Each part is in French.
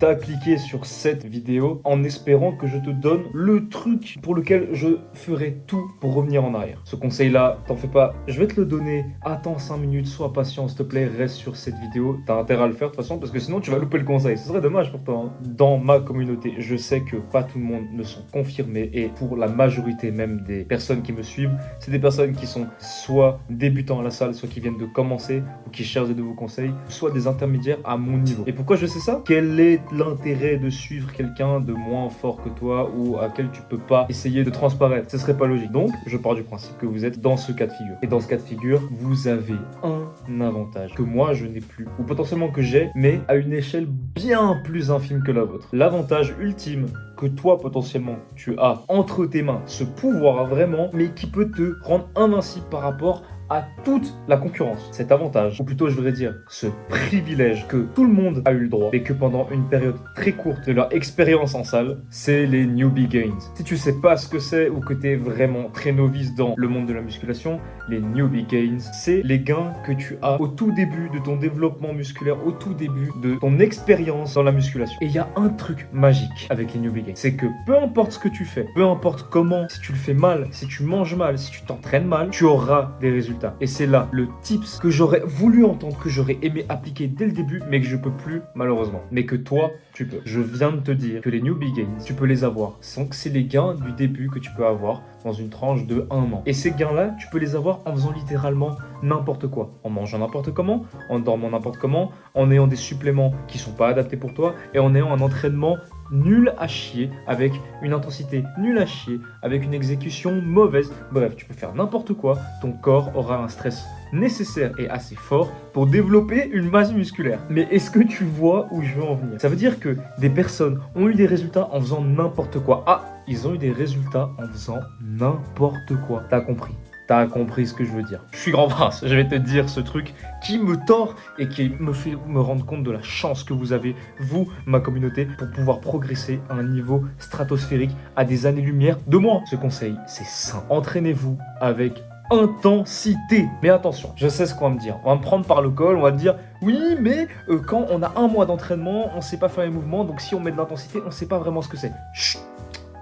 T'as cliqué sur cette vidéo en espérant que je te donne le truc pour lequel je ferai tout pour revenir en arrière. Ce conseil-là, t'en fais pas, je vais te le donner. Attends 5 minutes, sois patient, s'il te plaît, reste sur cette vidéo. T'as intérêt à le faire de toute façon parce que sinon tu vas louper le conseil. Ce serait dommage pour toi. Dans ma communauté, je sais que pas tout le monde ne sont confirmés et pour la majorité même des personnes qui me suivent, c'est des personnes qui sont soit débutants à la salle, soit qui viennent de commencer ou qui cherchent de nouveaux conseils, soit des intermédiaires à mon niveau. Et pourquoi je sais ça? Quel est l'intérêt de suivre quelqu'un de moins fort que toi ou à quel tu peux pas essayer de transparaître? Ce serait pas logique. Donc, je pars du principe que vous êtes dans ce cas de figure. Et dans ce cas de figure, vous avez un avantage que moi je n'ai plus, ou potentiellement que j'ai, mais à une échelle bien plus infime que la vôtre. L'avantage ultime que toi potentiellement tu as entre tes mains, ce pouvoir vraiment, mais qui peut te rendre invincible par rapport à toute la concurrence. Cet avantage, ou plutôt je voudrais dire ce privilège que tout le monde a eu le droit, et que pendant une période très courte de leur expérience en salle, c'est les newbie gains. Si tu sais pas ce que c'est ou que tu es vraiment très novice dans le monde de la musculation, les newbie gains, c'est les gains que tu as au tout début de ton développement musculaire, au tout début de ton expérience dans la musculation. Et il y a un truc magique avec les newbie gains, c'est que peu importe ce que tu fais, peu importe comment, si tu le fais mal, si tu manges mal, si tu t'entraînes mal, tu auras des résultats. Et c'est là le tips que j'aurais voulu entendre, que j'aurais aimé appliquer dès le début, mais que je peux plus malheureusement. Mais que toi, tu peux. Je viens de te dire que les newbie gains, tu peux les avoir. Donc c'est les gains du début que tu peux avoir dans une tranche de 1 an. Et ces gains-là, tu peux les avoir en faisant littéralement n'importe quoi. En mangeant n'importe comment, en dormant n'importe comment, en ayant des suppléments qui sont pas adaptés pour toi et en ayant un entraînement nul à chier, avec une intensité nulle à chier, avec une exécution mauvaise. Bref, tu peux faire n'importe quoi, ton corps aura un stress nécessaire et assez fort pour développer une masse musculaire. Mais est-ce que tu vois où je veux en venir? Ça veut dire que des personnes ont eu des résultats en faisant n'importe quoi. Ah, ils ont eu des résultats en faisant n'importe quoi. T'as compris? T'as compris ce que je veux dire. Je suis grand prince, je vais te dire ce truc qui me tord et qui me fait me rendre compte de la chance que vous avez, vous, ma communauté, pour pouvoir progresser à un niveau stratosphérique, à des années-lumière de moi. Ce conseil, c'est simple. Entraînez-vous avec intensité. Mais attention, je sais ce qu'on va me dire. On va me prendre par le col, on va me dire oui, mais quand on a 1 mois d'entraînement, on sait pas faire les mouvements, donc si on met de l'intensité, on sait pas vraiment ce que c'est. Chut.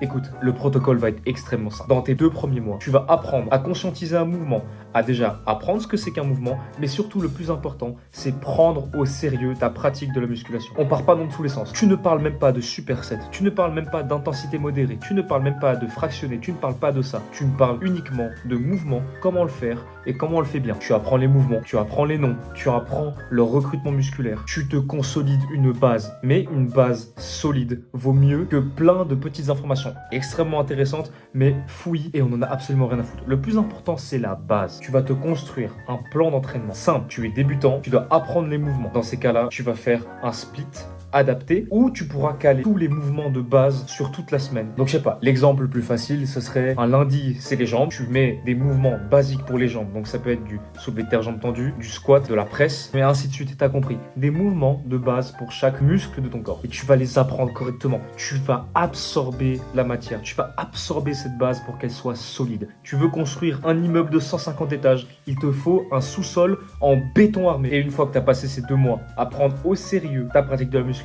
Écoute, le protocole va être extrêmement simple. Dans tes 2 premiers mois, tu vas apprendre à conscientiser un mouvement, à déjà apprendre ce que c'est qu'un mouvement, mais surtout le plus important, c'est prendre au sérieux ta pratique de la musculation. On part pas dans tous les sens. Tu ne parles même pas de superset, tu ne parles même pas d'intensité modérée, tu ne parles même pas de fractionné, tu ne parles pas de ça. Tu me parles uniquement de mouvement, comment le faire et comment on le fait bien. Tu apprends les mouvements, tu apprends les noms, tu apprends le recrutement musculaire, tu te consolides une base, mais une base solide vaut mieux que plein de petites informations extrêmement intéressantes, mais fouillis et on en a absolument rien à foutre. Le plus important, c'est la base. Tu vas te construire un plan d'entraînement simple. Tu es débutant, tu dois apprendre les mouvements. Dans ces cas-là, tu vas faire un split adapté où tu pourras caler tous les mouvements de base sur toute la semaine. Donc je sais pas, l'exemple le plus facile, ce serait un lundi, c'est les jambes. Tu mets des mouvements basiques pour les jambes. Donc ça peut être du soulevé de terre jambes tendues, du squat, de la presse, mais ainsi de suite. T'as compris. Des mouvements de base pour chaque muscle de ton corps. Et tu vas les apprendre correctement. Tu vas absorber la matière. Tu vas absorber cette base pour qu'elle soit solide. Tu veux construire un immeuble de 150 étages. Il te faut un sous-sol en béton armé. Et une fois que tu as passé ces 2 mois à prendre au sérieux ta pratique de la musculation,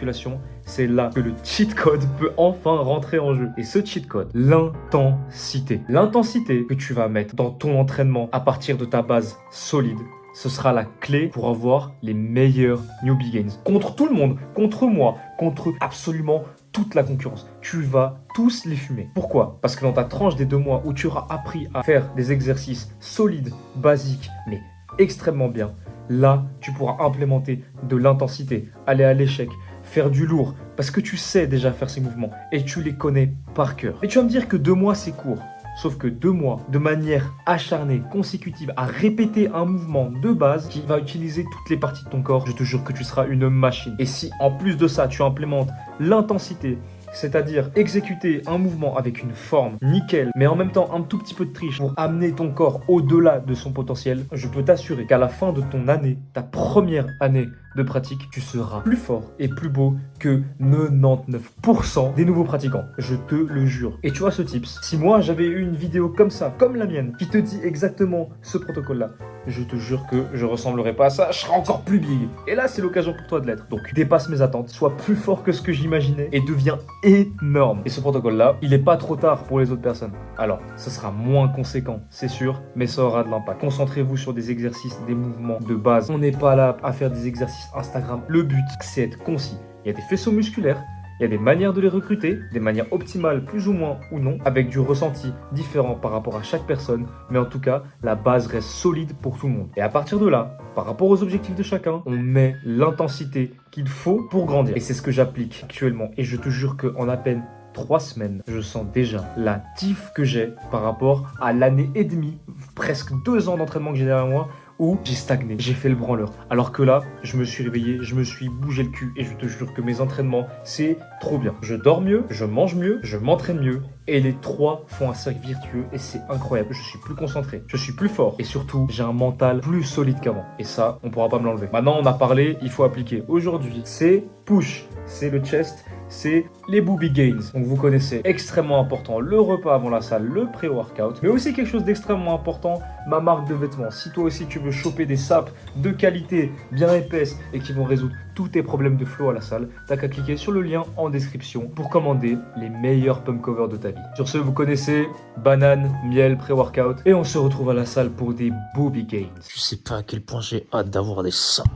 c'est là que le cheat code peut enfin rentrer en jeu. Et ce cheat code, l'intensité. L'intensité que tu vas mettre dans ton entraînement à partir de ta base solide, ce sera la clé pour avoir les meilleurs newbie gains. Contre tout le monde, contre moi, contre absolument toute la concurrence. Tu vas tous les fumer. Pourquoi? Parce que dans ta tranche des 2 mois où tu auras appris à faire des exercices solides, basiques, mais extrêmement bien, là, tu pourras implémenter de l'intensité, aller à l'échec, faire du lourd, parce que tu sais déjà faire ces mouvements et tu les connais par cœur. Et tu vas me dire que 2 mois, c'est court. Sauf que 2 mois de manière acharnée, consécutive, à répéter un mouvement de base qui va utiliser toutes les parties de ton corps, je te jure que tu seras une machine. Et si en plus de ça, tu implémentes l'intensité, c'est-à-dire exécuter un mouvement avec une forme nickel, mais en même temps un tout petit peu de triche pour amener ton corps au-delà de son potentiel, je peux t'assurer qu'à la fin de ton année, ta première année de pratique, tu seras plus fort et plus beau que 99% des nouveaux pratiquants. Je te le jure. Et tu vois ce tips, si moi j'avais eu une vidéo comme ça, comme la mienne, qui te dit exactement ce protocole-là, je te jure que je ressemblerai pas à ça, je serai encore plus big. Et là, c'est l'occasion pour toi de l'être. Donc, dépasse mes attentes, sois plus fort que ce que j'imaginais et deviens énorme. Et ce protocole-là, il est pas trop tard pour les autres personnes. Alors, ce sera moins conséquent, c'est sûr, mais ça aura de l'impact. Concentrez-vous sur des exercices, des mouvements de base. On n'est pas là à faire des exercices Instagram. Le but, c'est être concis. Il y a des faisceaux musculaires, il y a des manières de les recruter, des manières optimales plus ou moins ou non, avec du ressenti différent par rapport à chaque personne, mais en tout cas, la base reste solide pour tout le monde. Et à partir de là, par rapport aux objectifs de chacun, on met l'intensité qu'il faut pour grandir. Et c'est ce que j'applique actuellement. Et je te jure qu'en à peine 3 semaines, je sens déjà la diff que j'ai par rapport à l'année et demie, presque 2 ans d'entraînement que j'ai derrière moi, où j'ai stagné, j'ai fait le branleur. Alors que là, je me suis réveillé, je me suis bougé le cul et je te jure que mes entraînements, c'est trop bien. Je dors mieux, je mange mieux, je m'entraîne mieux et les 3 font un cercle virtueux et c'est incroyable. Je suis plus concentré, je suis plus fort et surtout, j'ai un mental plus solide qu'avant. Et ça, on pourra pas me l'enlever. Maintenant, on a parlé, il faut appliquer. Aujourd'hui, c'est push, c'est le chest, c'est les booby gains. Donc vous connaissez, extrêmement important, le repas avant la salle, le pré-workout, mais aussi quelque chose d'extrêmement important, ma marque de vêtements. Si toi aussi tu veux choper des sapes de qualité, bien épaisses et qui vont résoudre tous tes problèmes de flow à la salle, t'as qu'à cliquer sur le lien en description pour commander les meilleurs pump covers de ta vie. Sur ce, vous connaissez, banane, miel, pré-workout et on se retrouve à la salle pour des booby gains. Je sais pas à quel point j'ai hâte d'avoir des sapes.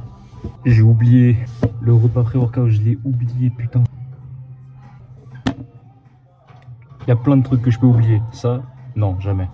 J'ai oublié le repas pré-workout, je l'ai oublié, putain. Il y a plein de trucs que je peux oublier. Ça, non, jamais.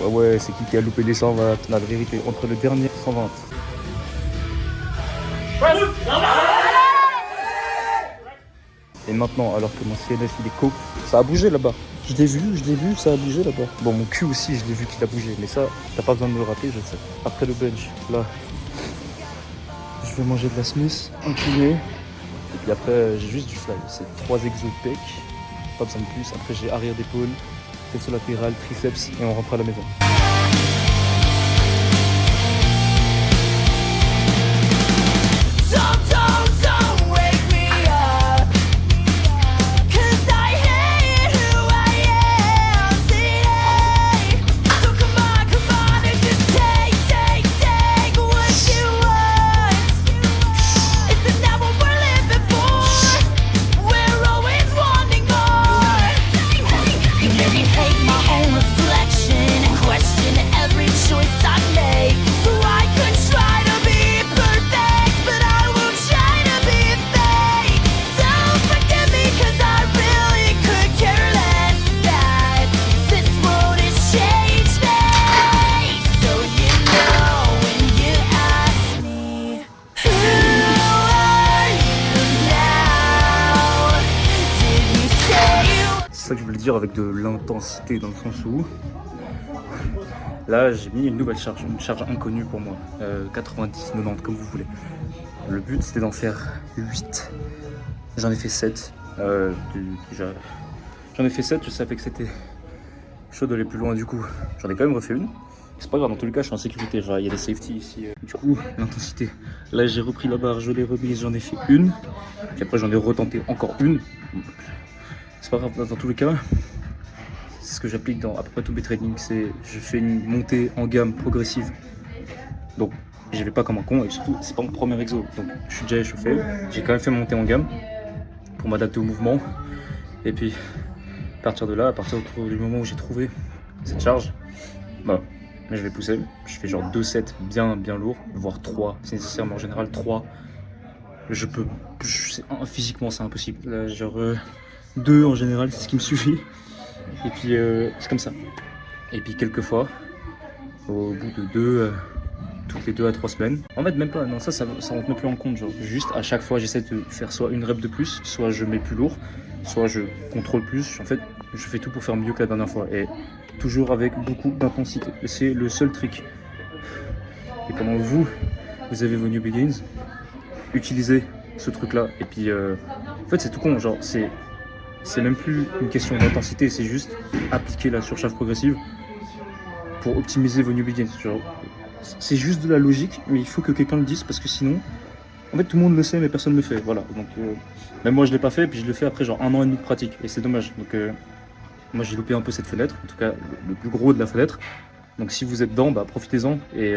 Ouais, c'est qui a loupé les 120, la vérité, entre le dernier 120. Et maintenant, alors que mon CNS il est coke, ça a bougé là-bas. Je l'ai vu, ça a bougé là-bas. Bon, mon cul aussi, je l'ai vu qu'il a bougé, mais ça, t'as pas besoin de me le rappeler, je le sais. Après le bench, là, je vais manger de la Smith, incliné. Et puis après, j'ai juste du fly. C'est 3 exos de pec, pas besoin de plus. Après, j'ai arrière d'épaule, flexo latéral, triceps, et on rentre à la maison. C'est ça que je voulais dire avec de l'intensité, dans le sens où Là, j'ai mis une nouvelle charge, une charge inconnue pour moi, 90, 90, comme vous voulez. Le but, c'était d'en faire 8. J'en ai fait 7. J'en ai fait 7, je savais que c'était chaud d'aller plus loin du coup. J'en ai quand même refait une. C'est pas grave, dans tous les cas, je suis en sécurité. Genre, il y a des safety ici. Du coup, l'intensité. Là, j'ai repris la barre, je l'ai remise, j'en ai fait une. Puis après, j'en ai retenté encore une. C'est pas grave, dans tous les cas. C'est ce que j'applique dans à peu près tous mes trainings. C'est je fais une montée en gamme progressive. Donc, j'y vais pas comme un con. Et surtout, c'est pas mon premier exo. Donc, je suis déjà échauffé. J'ai quand même fait monter en gamme pour m'adapter au mouvement. Et puis, à partir de là, à partir du moment où j'ai trouvé cette charge, bah, je vais pousser. Je fais genre 2 sets bien lourds, voire 3. C'est nécessairement en général 3. Physiquement, c'est impossible. Là, genre 2 en général, c'est ce qui me suffit. Et puis, c'est comme ça. Et puis, quelquefois, au bout de toutes les 2 à 3 semaines. En fait, même pas, non, ça rentre même plus en compte. Genre, juste à chaque fois, j'essaie de faire soit une rep de plus, soit je mets plus lourd, soit je contrôle plus. En fait, je fais tout pour faire mieux que la dernière fois. Et toujours avec beaucoup d'intensité. C'est le seul trick. Et pendant que vous avez vos new begins, utilisez ce truc-là. Et puis, en fait, c'est tout con. Genre, c'est même plus une question d'intensité, c'est juste appliquer la surcharge progressive pour optimiser vos new begins. Genre, c'est juste de la logique, mais il faut que quelqu'un le dise parce que sinon, en fait, tout le monde le sait, mais personne ne le fait. Voilà. Donc, même moi, je l'ai pas fait, puis je le fais après genre 1 an et demi de pratique, et c'est dommage. Donc, moi, j'ai loupé un peu cette fenêtre, en tout cas, le plus gros de la fenêtre. Donc, si vous êtes dedans, bah, profitez-en et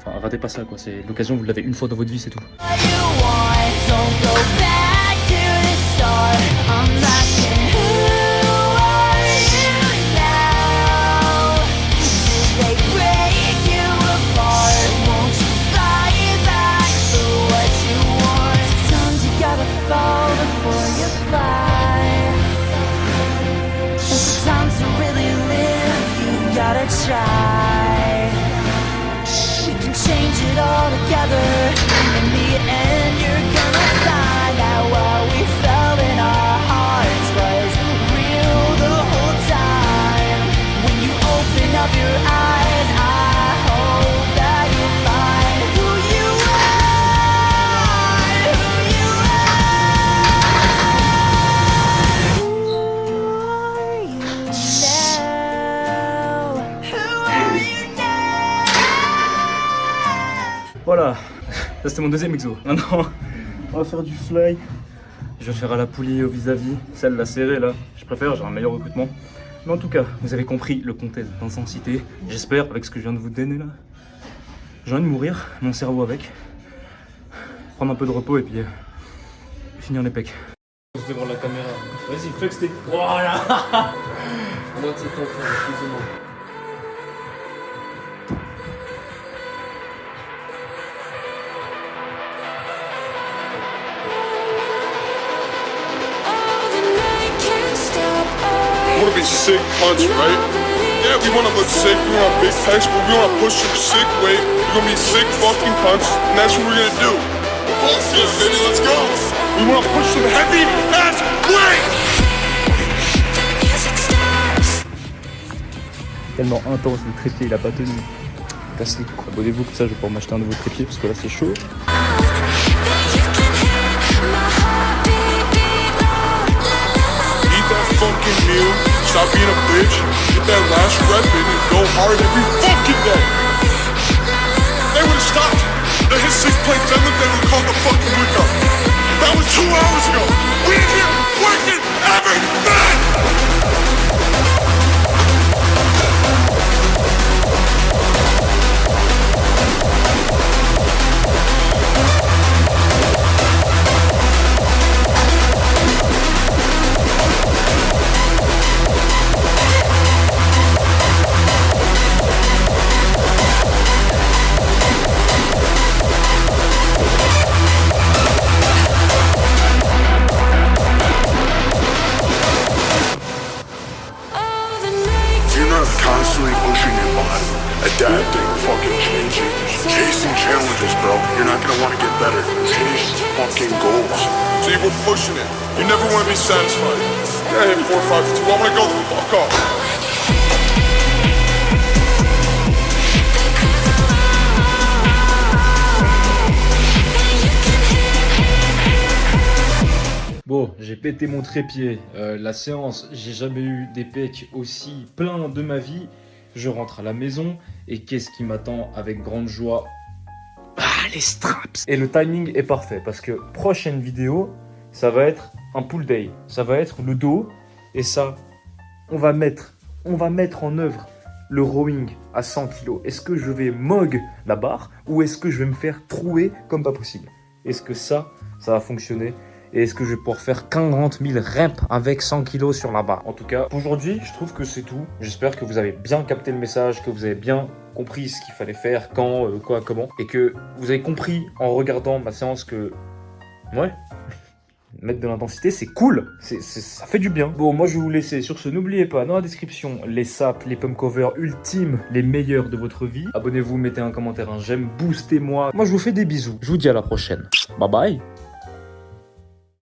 ratez pas ça, quoi. C'est l'occasion, vous l'avez une fois dans votre vie, c'est tout. Try. We can change it all together. In the end, you're gonna find out what we felt in our hearts was real the whole time. When you open up your eyes, I hope that you find who you are, who you are. Who are you now? Voilà, ça c'était mon deuxième exo. Maintenant, on va faire du fly. Je vais faire à la poulie au vis-à-vis, celle la serrée là. Je préfère, j'ai un meilleur recrutement. Mais en tout cas, vous avez compris le contexte d'intensité. J'espère, avec ce que je viens de vous donner là. J'ai envie de mourir, mon cerveau avec. Prendre un peu de repos et puis finir les pecs. Devant la caméra. Vas-y, flex tes. Voilà. Moi, c'est ton frère, excusez-moi. We wanna be sick punch, right? Yeah, we wanna look sick, we want big pecs, but we wanna push some sick weight. We're gonna be sick fucking punch, and that's what we're gonna do. Let's go, baby, let's go. We wanna push some heavy ass weight. Tellement intense, le trépied il a pas tenu. Casse-les. Abonnez-vous, comme ça je vais pouvoir m'acheter un nouveau trépied parce que là c'est chaud. Fucking meal, stop being a bitch, get that last rep in and go hard every fucking day. They would've stopped. They hit 6 plates, then looked at me and called the fucking week up. That was 2 hours ago. We in here working every day. Constantly pushing your body, adapting, fucking changing, chasing challenges, bro. You're not gonna want to get better. Chase fucking goals. So you were pushing it. You never want to be satisfied. Yeah, I hit 4, 5, 2. I want to go the fuck off. Bon, j'ai pété mon trépied. La séance, j'ai jamais eu des pecs aussi pleins de ma vie. Je rentre à la maison et qu'est-ce qui m'attend avec grande joie? Ah, les straps! Et le timing est parfait parce que prochaine vidéo, ça va être un pull day. Ça va être le dos et ça, on va mettre en œuvre le rowing à 100 kg. Est-ce que je vais mog la barre ou est-ce que je vais me faire trouer comme pas possible? Est-ce que ça va fonctionner? Et est-ce que je vais pouvoir faire 40 000 reps avec 100 kg sur la barre? En tout cas, aujourd'hui, je trouve que c'est tout. J'espère que vous avez bien capté le message, que vous avez bien compris ce qu'il fallait faire, quand, quoi, comment. Et que vous avez compris en regardant ma séance que... Ouais, mettre de l'intensité, c'est cool, ça fait du bien. Bon, moi je vais vous laisser sur ce. N'oubliez pas, dans la description, les saps, les pump covers ultimes, les meilleurs de votre vie. Abonnez-vous, mettez un commentaire, un j'aime, boostez-moi. Moi je vous fais des bisous. Je vous dis à la prochaine. Bye bye.